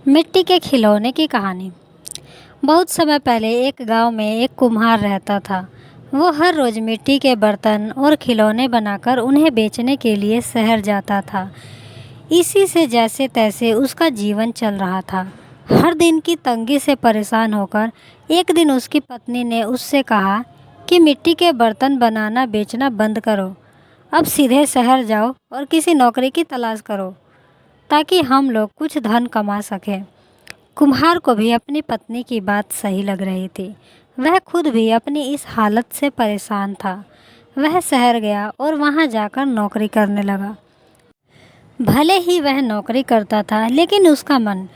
मिट्टी के खिलौने की कहानी। बहुत समय पहले एक गांव में एक कुम्हार रहता था। वो हर रोज़ मिट्टी के बर्तन और खिलौने बनाकर उन्हें बेचने के लिए शहर जाता था। इसी से जैसे तैसे उसका जीवन चल रहा था। हर दिन की तंगी से परेशान होकर एक दिन उसकी पत्नी ने उससे कहा कि मिट्टी के बर्तन बनाना बेचना बंद करो। अब सीधे शहर जाओ और किसी नौकरी की तलाश करो ताकि हम लोग कुछ धन कमा सकें। कुम्हार को भी अपनी पत्नी की बात सही लग रही थी। वह खुद भी अपनी इस हालत से परेशान था। वह शहर गया और वहां जाकर नौकरी करने लगा। भले ही वह नौकरी करता था, लेकिन उसका मन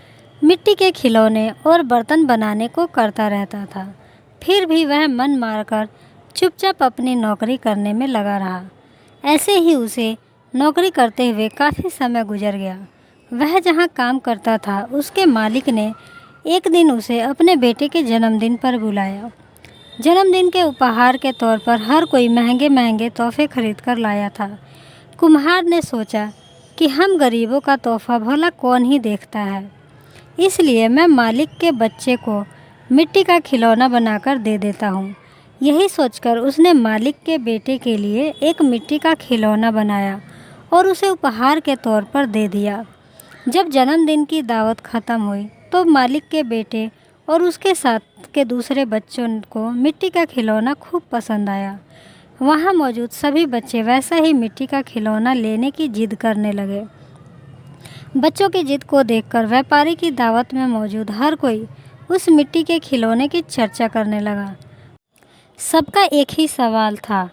मिट्टी के खिलौने और बर्तन बनाने को करता रहता था। फिर भी वह मन मारकर चुपचाप अपनी नौकरी करने में लगा रहा। ऐसे ही उसे नौकरी करते हुए काफ़ी समय गुजर गया। वह जहाँ काम करता था, उसके मालिक ने एक दिन उसे अपने बेटे के जन्मदिन पर बुलाया। जन्मदिन के उपहार के तौर पर हर कोई महंगे महंगे तोहफे खरीद कर लाया था। कुम्हार ने सोचा कि हम गरीबों का तोहफा भला कौन ही देखता है, इसलिए मैं मालिक के बच्चे को मिट्टी का खिलौना बनाकर दे देता हूँ। यही सोचकर उसने मालिक के बेटे के लिए एक मिट्टी का खिलौना बनाया और उसे उपहार के तौर पर दे दिया। जब जन्मदिन की दावत ख़त्म हुई तो मालिक के बेटे और उसके साथ के दूसरे बच्चों को मिट्टी का खिलौना खूब पसंद आया। वहाँ मौजूद सभी बच्चे वैसा ही मिट्टी का खिलौना लेने की जिद करने लगे। बच्चों की जिद को देखकर व्यापारी की दावत में मौजूद हर कोई उस मिट्टी के खिलौने की चर्चा करने लगा। सबका एक ही सवाल था,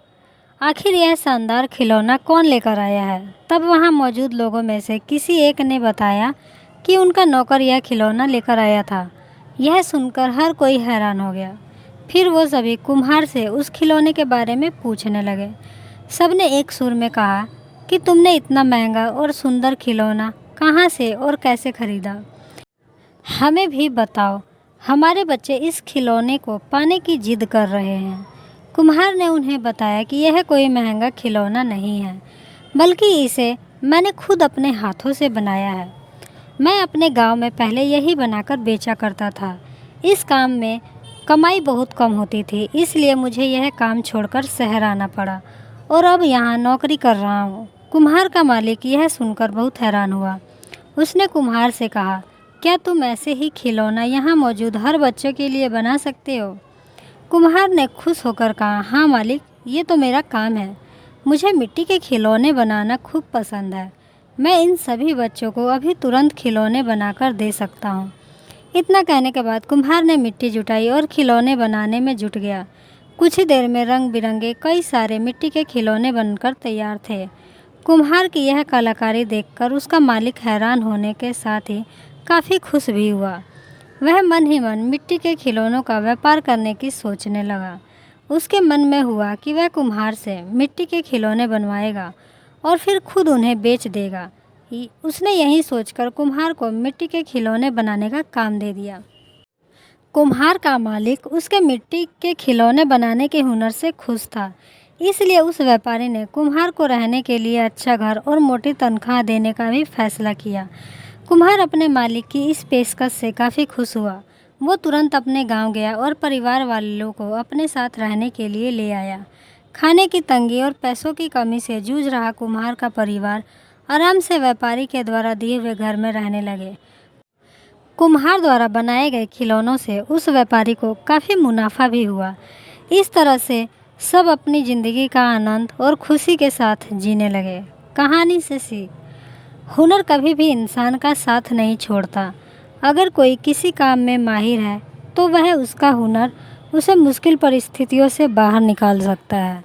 आखिर यह शानदार खिलौना कौन लेकर आया है। तब वहाँ मौजूद लोगों में से किसी एक ने बताया कि उनका नौकर यह खिलौना लेकर आया था। यह सुनकर हर कोई हैरान हो गया। फिर वो सभी कुम्हार से उस खिलौने के बारे में पूछने लगे। सबने एक सुर में कहा कि तुमने इतना महंगा और सुंदर खिलौना कहाँ से और कैसे खरीदा? हमें भी बताओ, हमारे बच्चे इस खिलौने को पाने की जिद कर रहे हैं। कुम्हार ने उन्हें बताया कि यह कोई महंगा खिलौना नहीं है, बल्कि इसे मैंने खुद अपने हाथों से बनाया है। मैं अपने गांव में पहले यही बनाकर बेचा करता था। इस काम में कमाई बहुत कम होती थी, इसलिए मुझे यह काम छोड़कर शहर आना पड़ा और अब यहाँ नौकरी कर रहा हूँ। कुम्हार का मालिक यह सुनकर बहुत हैरान हुआ। उसने कुम्हार से कहा, क्या तुम ऐसे ही खिलौना यहाँ मौजूद हर बच्चों के लिए बना सकते हो? कुम्हार ने खुश होकर कहा, हाँ मालिक, ये तो मेरा काम है। मुझे मिट्टी के खिलौने बनाना खूब पसंद है। मैं इन सभी बच्चों को अभी तुरंत खिलौने बनाकर दे सकता हूँ। इतना कहने के बाद कुम्हार ने मिट्टी जुटाई और खिलौने बनाने में जुट गया। कुछ ही देर में रंग बिरंगे कई सारे मिट्टी के खिलौने बनकर तैयार थे। कुम्हार की यह कलाकारी देखकर उसका मालिक हैरान होने के साथ ही काफ़ी खुश भी हुआ। वह मन ही मन मिट्टी के खिलौनों का व्यापार करने की सोचने लगा। उसके मन में हुआ कि वह कुम्हार से मिट्टी के खिलौने बनवाएगा और फिर खुद उन्हें बेच देगा। उसने यही सोचकर कुम्हार को मिट्टी के खिलौने बनाने का काम दे दिया। कुम्हार का मालिक उसके मिट्टी के खिलौने बनाने के हुनर से खुश था, इसलिए उस व्यापारी ने कुम्हार को रहने के लिए अच्छा घर और मोटी तनख्वाह देने का भी फैसला किया। कुम्हार अपने मालिक की इस पेशकश से काफ़ी खुश हुआ। वो तुरंत अपने गांव गया और परिवार वालों को अपने साथ रहने के लिए ले आया। खाने की तंगी और पैसों की कमी से जूझ रहा कुम्हार का परिवार आराम से व्यापारी के द्वारा दिए हुए घर में रहने लगे। कुम्हार द्वारा बनाए गए खिलौनों से उस व्यापारी को काफ़ी मुनाफा भी हुआ। इस तरह से सब अपनी ज़िंदगी का आनंद और खुशी के साथ जीने लगे। कहानी से सीख, हुनर कभी भी इंसान का साथ नहीं छोड़ता। अगर कोई किसी काम में माहिर है तो वह उसका हुनर उसे मुश्किल परिस्थितियों से बाहर निकाल सकता है।